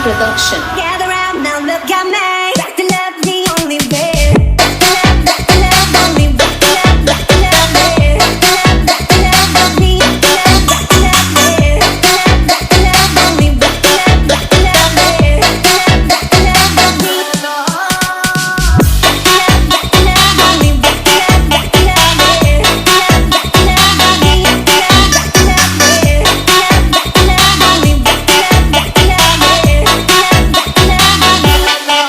Production. Gather round now, look at me. Back to love, the only way. Back to love, only back to love, back to love, me. Back to love, me. Back to love, me. Back to love, only back to love, back to love, me. Back to love, me. Back to love, only back to love, back to love, me. Back to love, me. Back to love, me. Back to love, only back to love, back to love, me.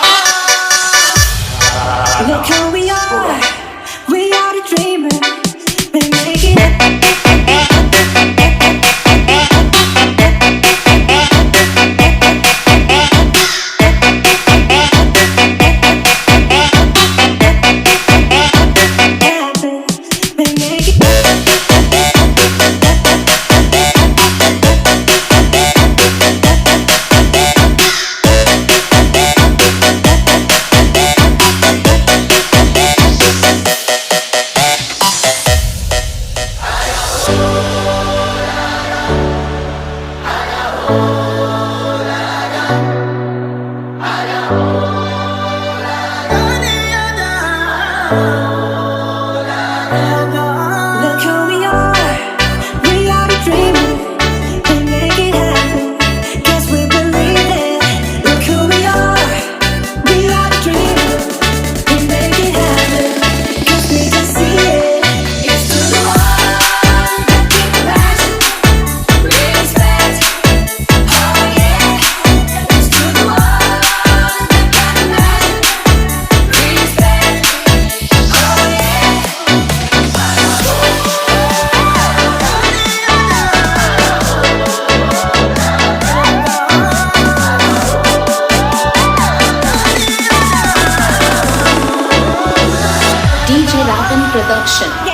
Look who we are the dreamers, we make it happen, we make it Look who we are the dreamers, we make it happen, guess we believe it. Look who we are the dreamers, we make it happen, guess we can see it. It's to the one that keep passion, respect, oh yeah. It's to the one that got passion, respect, oh yeah. DJ Ravan Production.